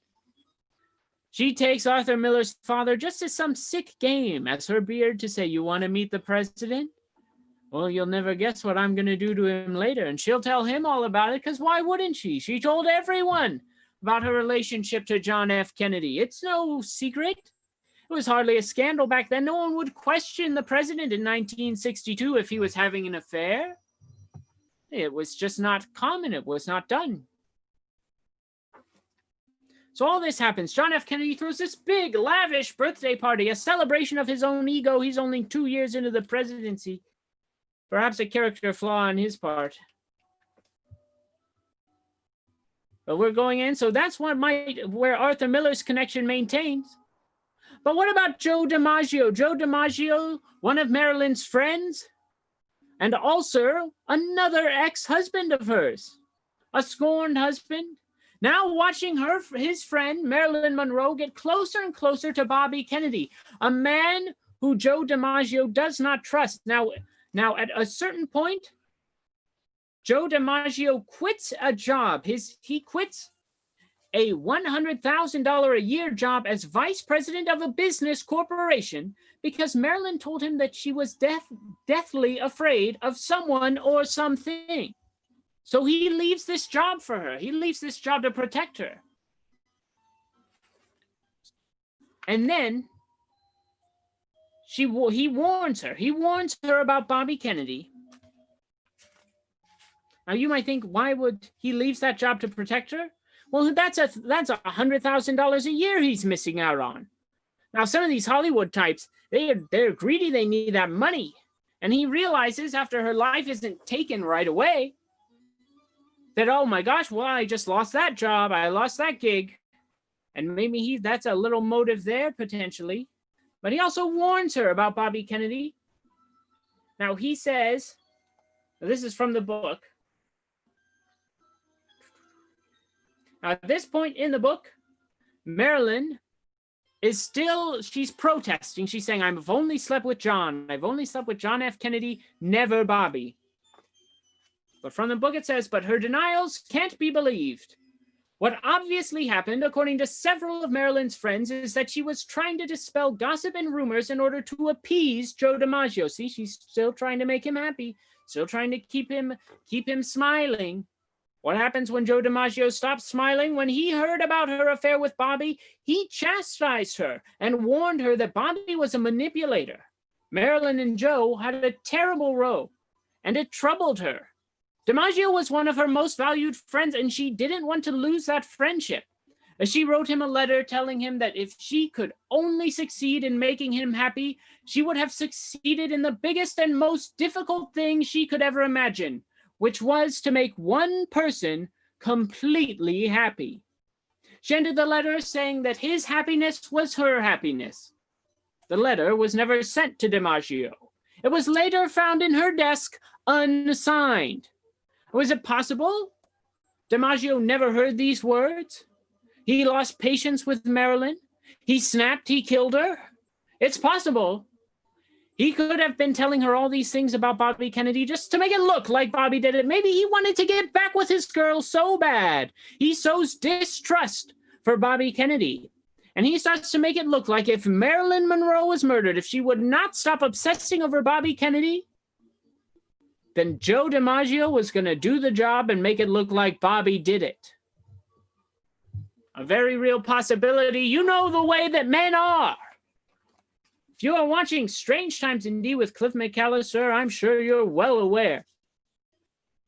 Speaker 1: She takes Arthur Miller's father just as some sick game as her beard to say, "You want to meet the president? Well, you'll never guess what I'm going to do to him later." And she'll tell him all about it, because why wouldn't she? She told everyone about her relationship to John F. Kennedy. It's no secret. It was hardly a scandal back then. No one would question the president in 1962 if he was having an affair. It was just not common. It was not done. So all this happens. John F. Kennedy throws this big, lavish birthday party, a celebration of his own ego. He's only 2 years into the presidency. Perhaps a character flaw on his part. But we're going in, so that's where Arthur Miller's connection maintains. But what about Joe DiMaggio? Joe DiMaggio, one of Marilyn's friends, and also another ex-husband of hers, a scorned husband. Now watching his friend, Marilyn Monroe, get closer and closer to Bobby Kennedy, a man who Joe DiMaggio does not trust. Now at a certain point, Joe DiMaggio quits a job. He quits a $100,000 a year job as vice president of a business corporation because Marilyn told him that she was deathly afraid of someone or something. So he leaves this job for her. He leaves this job to protect her. And then he warns her. He warns her about Bobby Kennedy. Now you might think, why would he leave that job to protect her? Well, that's $100,000 a year he's missing out on. Now, some of these Hollywood types, they're greedy. They need that money. And he realizes after her life isn't taken right away that, oh my gosh, well, I just lost that job. I lost that gig. And maybe that's a little motive there potentially. But he also warns her about Bobby Kennedy. Now he says, this is from the book. Now, at this point in the book, Marilyn she's protesting. She's saying, I've only slept with John. I've only slept with John F. Kennedy, never Bobby. But from the book it says, but her denials can't be believed. What obviously happened, according to several of Marilyn's friends, is that she was trying to dispel gossip and rumors in order to appease Joe DiMaggio. See, she's still trying to make him happy, still trying to keep him smiling. What happens when Joe DiMaggio stops smiling? When he heard about her affair with Bobby, he chastised her and warned her that Bobby was a manipulator. Marilyn and Joe had a terrible row, and it troubled her. DiMaggio was one of her most valued friends, and she didn't want to lose that friendship. She wrote him a letter telling him that if she could only succeed in making him happy, she would have succeeded in the biggest and most difficult thing she could ever imagine, which was to make one person completely happy. She ended the letter saying that his happiness was her happiness. The letter was never sent to DiMaggio. It was later found in her desk, unsigned. Was it possible DiMaggio never heard these words? He lost patience with Marilyn. He snapped, he killed her. It's possible. He could have been telling her all these things about Bobby Kennedy just to make it look like Bobby did it. Maybe he wanted to get back with his girl so bad. He sows distrust for Bobby Kennedy. And he starts to make it look like if Marilyn Monroe was murdered, if she would not stop obsessing over Bobby Kennedy, then Joe DiMaggio was going to do the job and make it look like Bobby did it. A very real possibility. You know the way that men are. If you are watching Strange Times Indeed with Cliff McAllister, I'm sure you're well aware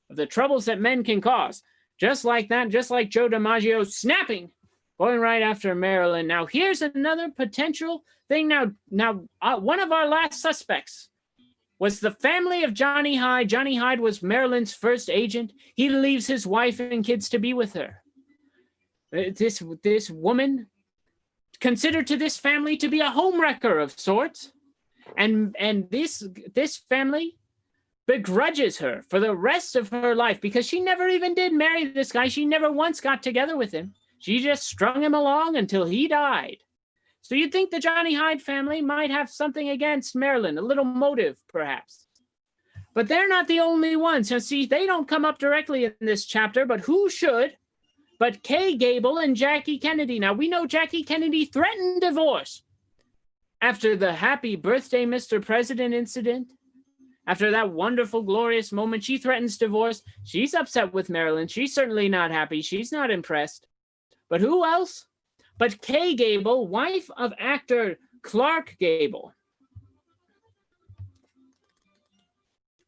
Speaker 1: of the troubles that men can cause. Just like that, just like Joe DiMaggio snapping, going right after Marilyn. Now, here's another potential thing. Now, one of our last suspects was the family of Johnny Hyde. Johnny Hyde was Marilyn's first agent. He leaves his wife and kids to be with her. This woman considered to this family to be a homewrecker of sorts. And this family begrudges her for the rest of her life because she never even did marry this guy. She never once got together with him. She just strung him along until he died. So you'd think the Johnny Hyde family might have something against Marilyn, a little motive, perhaps. But they're not the only ones. Now, see, they don't come up directly in this chapter, but who should? But Kay Gable and Jackie Kennedy. Now, we know Jackie Kennedy threatened divorce after the Happy Birthday, Mr. President incident. After that wonderful, glorious moment, she threatens divorce. She's upset with Marilyn. She's certainly not happy. She's not impressed. But who else? But Kay Gable, wife of actor Clark Gable.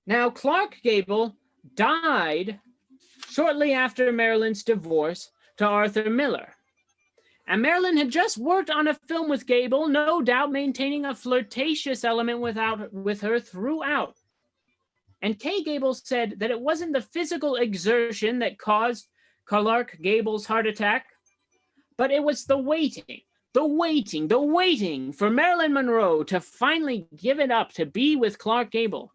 Speaker 1: Now, Clark Gable died shortly after Marilyn's divorce to Arthur Miller. And Marilyn had just worked on a film with Gable, no doubt maintaining a flirtatious element with her throughout. And Kay Gable said that it wasn't the physical exertion that caused Clark Gable's heart attack, but it was the waiting for Marilyn Monroe to finally give it up to be with Clark Gable.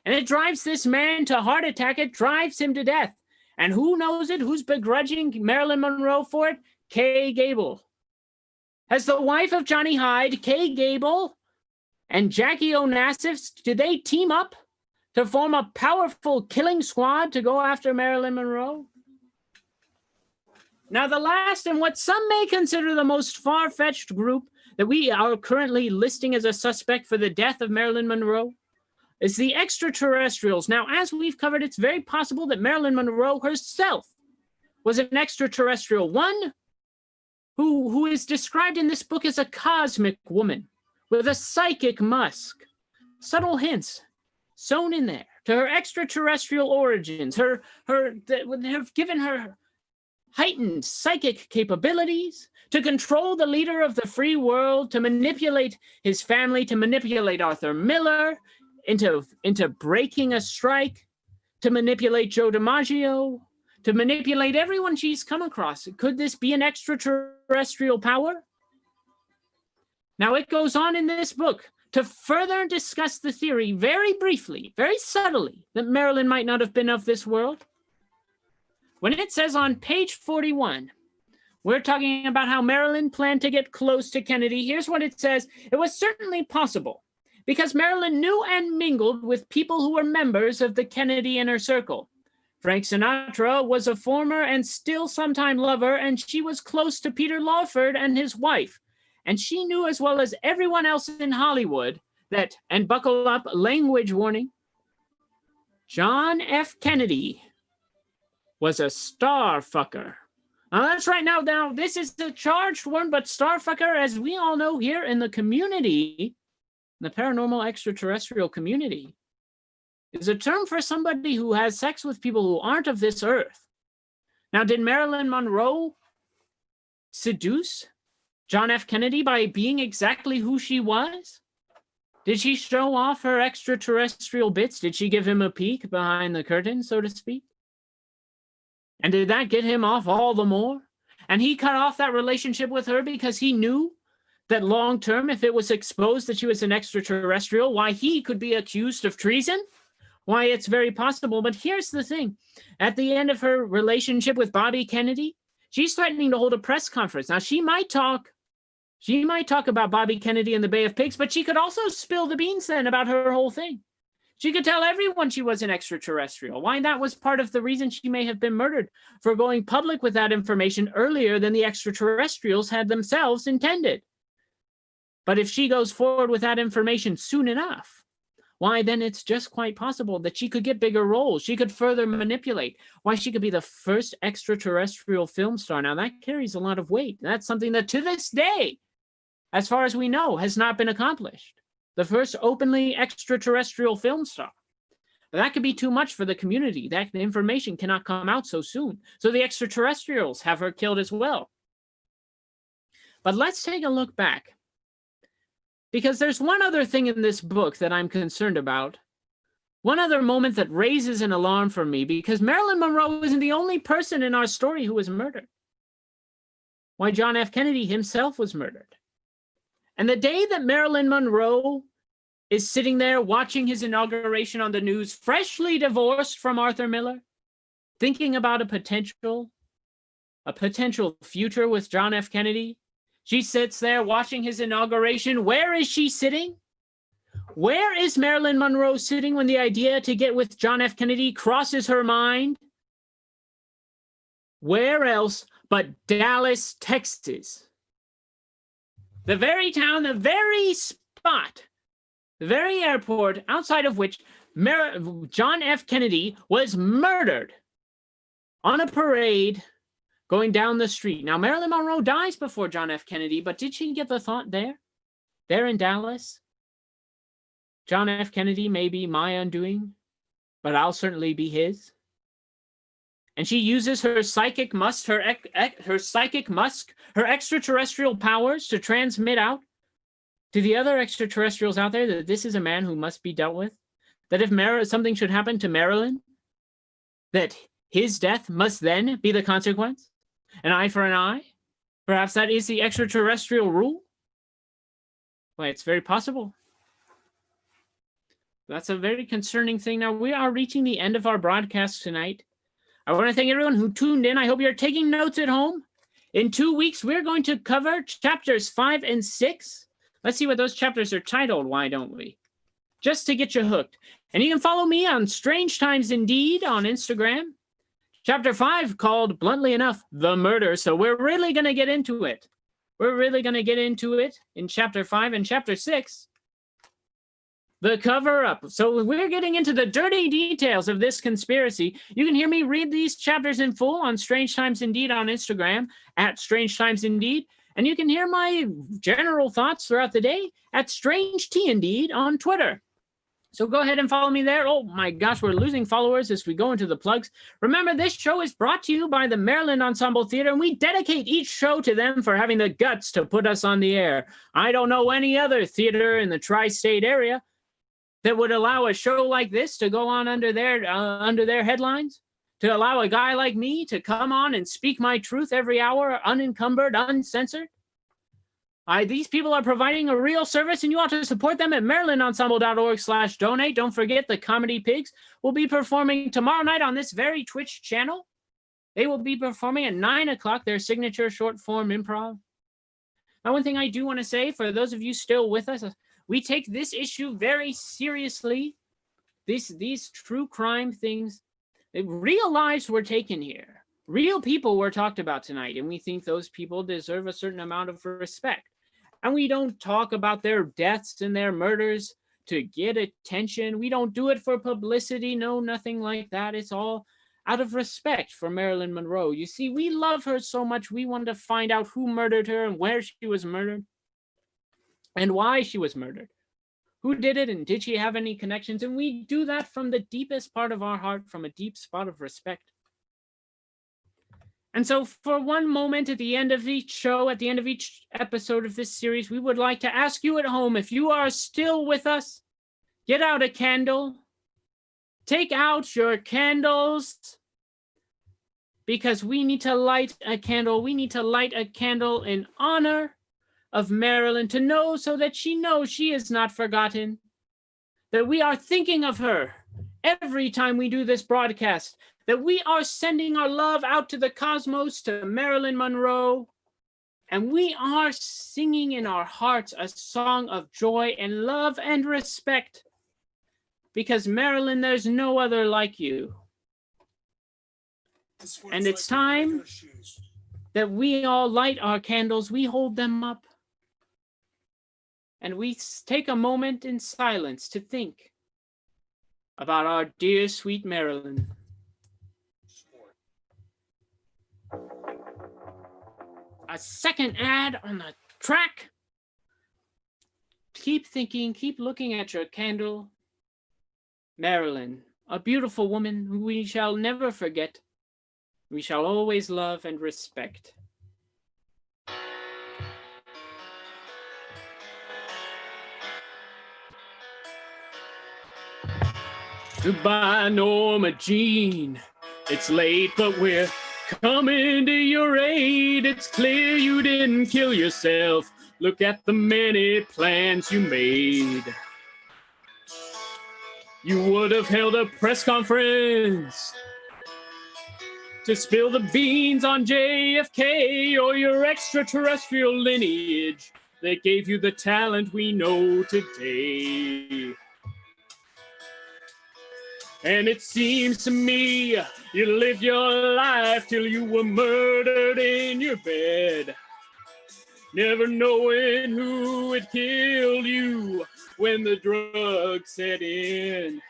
Speaker 1: And it drives this man to heart attack. It drives him to death. And who knows it? Who's begrudging Marilyn Monroe for it? Kay Gable. As the wife of Johnny Hyde, Kay Gable and Jackie Onassis, did they team up to form a powerful killing squad to go after Marilyn Monroe? Now, the last and what some may consider the most far-fetched group that we are currently listing as a suspect for the death of Marilyn Monroe is the extraterrestrials. Now, as we've covered, it's very possible that Marilyn Monroe herself was an extraterrestrial, one who is described in this book as a cosmic woman with a psychic musk. Subtle hints sewn in there to her extraterrestrial origins, have given her heightened psychic capabilities to control the leader of the free world, to manipulate his family, to manipulate Arthur Miller into breaking a strike, to manipulate Joe DiMaggio, to manipulate everyone she's come across. Could this be an extraterrestrial power? Now, it goes on in this book to further discuss the theory very briefly, very subtly, that Marilyn might not have been of this world. When it says on page 41, We're talking about how Marilyn planned to get close to Kennedy. Here's what it says. It was certainly possible because Marilyn knew and mingled with people who were members of the Kennedy inner circle. Frank Sinatra was a former and still sometime lover, and she was close to Peter Lawford and his wife. And she knew as well as everyone else in Hollywood that, and buckle up, language warning, John F. Kennedy was a star fucker. Now, that's right. Now, this is the charged one, but starfucker, as we all know here in the community, the paranormal extraterrestrial community, is a term for somebody who has sex with people who aren't of this earth. Now, did Marilyn Monroe seduce John F. Kennedy by being exactly who she was? Did she show off her extraterrestrial bits? Did she give him a peek behind the curtain, so to speak? And did that get him off all the more? And he cut off that relationship with her because he knew that long term, if it was exposed that she was an extraterrestrial, why he could be accused of treason? Why, it's very possible. But here's the thing. At the end of her relationship with Bobby Kennedy, she's threatening to hold a press conference. Now, she might talk about Bobby Kennedy and the Bay of Pigs, but she could also spill the beans then about her whole thing. She could tell everyone she was an extraterrestrial. Why, that was part of the reason she may have been murdered, for going public with that information earlier than the extraterrestrials had themselves intended. But if she goes forward with that information soon enough, why, then it's just quite possible that she could get bigger roles. She could further manipulate. Why, she could be the first extraterrestrial film star. Now, that carries a lot of weight. That's something that to this day, as far as we know, has not been accomplished. The first openly extraterrestrial film star. But that could be too much for the community. That information cannot come out so soon. So the extraterrestrials have her killed as well. But let's take a look back. Because there's one other thing in this book that I'm concerned about. One other moment that raises an alarm for me, because Marilyn Monroe isn't the only person in our story who was murdered. Why, John F. Kennedy himself was murdered. And the day that Marilyn Monroe is sitting there watching his inauguration on the news, freshly divorced from Arthur Miller, thinking about a potential future with John F. Kennedy, she sits there watching his inauguration. Where is she sitting? Where is Marilyn Monroe sitting when the idea to get with John F. Kennedy crosses her mind? Where else but Dallas, Texas? The very town, the very spot, the very airport outside of which John F. Kennedy was murdered on a parade going down the street. Now, Marilyn Monroe dies before John F. Kennedy, but did she get the thought there? There in Dallas? John F. Kennedy may be my undoing, but I'll certainly be his. And she uses her psychic musk, her extraterrestrial powers to transmit out to the other extraterrestrials out there that this is a man who must be dealt with. That if something should happen to Marilyn, that his death must then be the consequence. An eye for an eye. Perhaps that is the extraterrestrial rule. Well, it's very possible. That's a very concerning thing. Now, we are reaching the end of our broadcast tonight. I want to thank everyone who tuned in. I hope you're taking notes at home. In 2 weeks, we're going to cover chapters 5 and 6. Let's see what those chapters are titled, why don't we? Just to get you hooked. And you can follow me on Strange Times Indeed on Instagram. Chapter 5 called, bluntly enough, The Murder. So we're really going to get into it. We're really going to get into it in chapter 5 and chapter 6. The cover-up. So we're getting into the dirty details of this conspiracy. You can hear me read these chapters in full on Strange Times Indeed on Instagram, at Strange Times Indeed. And you can hear my general thoughts throughout the day at Strange T Indeed on Twitter. So go ahead and follow me there. Oh my gosh, we're losing followers as we go into the plugs. Remember, this show is brought to you by the Maryland Ensemble Theater, and we dedicate each show to them for having the guts to put us on the air. I don't know any other theater in the tri-state area that would allow a show like this to go on under their headlines, to allow a guy like me to come on and speak my truth every hour, unencumbered, uncensored. These people are providing a real service, and you ought to support them at marylandensemble.org/donate. Don't forget, the Comedy Pigs will be performing tomorrow night on this very Twitch channel. They will be performing at 9 o'clock their signature short form improv. Now, one thing I do want to say for those of you still with us, we take this issue very seriously. These true crime things, real lives were taken here. Real people were talked about tonight, and we think those people deserve a certain amount of respect. And we don't talk about their deaths and their murders to get attention. We don't do it for publicity. No, nothing like that. It's all out of respect for Marilyn Monroe. You see, we love her so much, we wanted to find out who murdered her and where she was murdered and why she was murdered. Who did it, and did she have any connections? And we do that from the deepest part of our heart, from a deep spot of respect. And so for one moment at the end of each show, at the end of each episode of this series, we would like to ask you at home, if you are still with us, get out a candle. Take out your candles, because we need to light a candle. We need to light a candle in honor of Marilyn, to know so that she knows she is not forgotten, that we are thinking of her every time we do this broadcast, that we are sending our love out to the cosmos, to Marilyn Monroe, and we are singing in our hearts a song of joy and love and respect, because Marilyn, there's no other like you. And it's time that we all light our candles, we hold them up, and we take a moment in silence to think about our dear, sweet Marilyn. A second ad on the track. Keep thinking, keep looking at your candle. Marilyn, a beautiful woman who we shall never forget. We shall always love and respect. Goodbye, Norma Jean. It's late, but we're coming to your aid. It's clear you didn't kill yourself. Look at the many plans you made. You would have held a press conference to spill the beans on JFK or your extraterrestrial lineage that gave you the talent we know today. And it seems to me you lived your life till you were murdered in your bed, never knowing who had killed you when the drugs set in.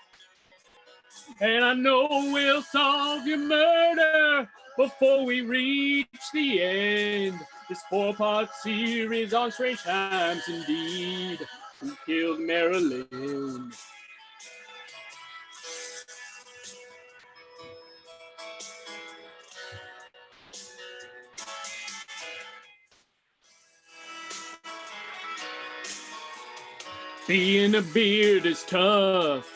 Speaker 1: And I know we'll solve your murder before we reach the end. This 4-part series on strange times indeed. Who killed Marilyn? Being a beard is tough.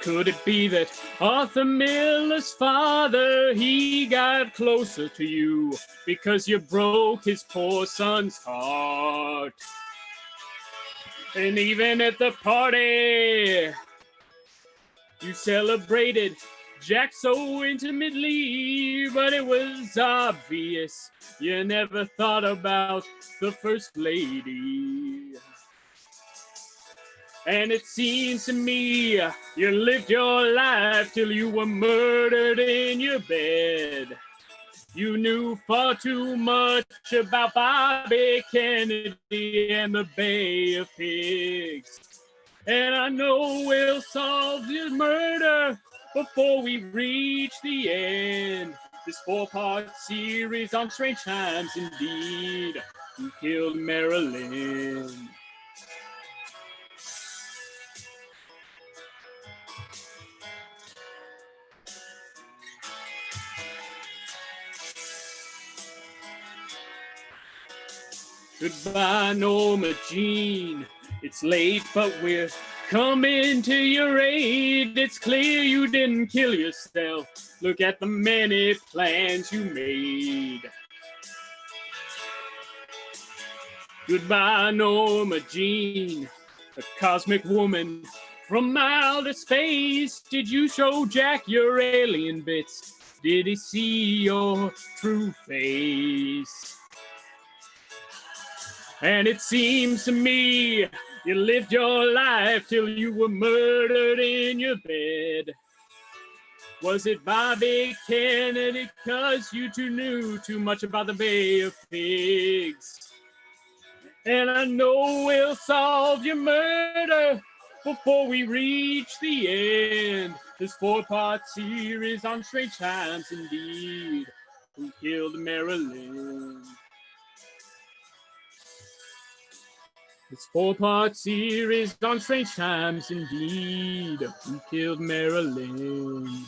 Speaker 1: Could it be that Arthur Miller's father, he got closer to you because you broke his poor son's heart? And even at the party, you celebrated Jack so intimately, but it was obvious you never thought about the First Lady. And it seems to me you lived your life till you were murdered in your bed. You knew far too much about Bobby Kennedy and the Bay of Pigs. And I know we'll solve this murder before we reach the end. This 4-part series on strange times indeed. Who killed Marilyn? Goodbye, Norma Jean. It's late, but we're coming to your aid. It's clear you didn't kill yourself. Look at the many plans you made. Goodbye, Norma Jean, a cosmic woman from outer space. Did you show Jack your alien bits? Did he see your true face? And it seems to me you lived your life till you were murdered in your bed. Was it Bobby Kennedy, 'cause you two knew too much about the Bay of Pigs? And I know we'll solve your murder before we reach the end. This 4-part series on strange times indeed. Who killed Marilyn? This 4-part series on strange times indeed. Who killed Marilyn?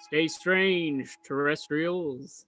Speaker 1: Stay strange, terrestrials.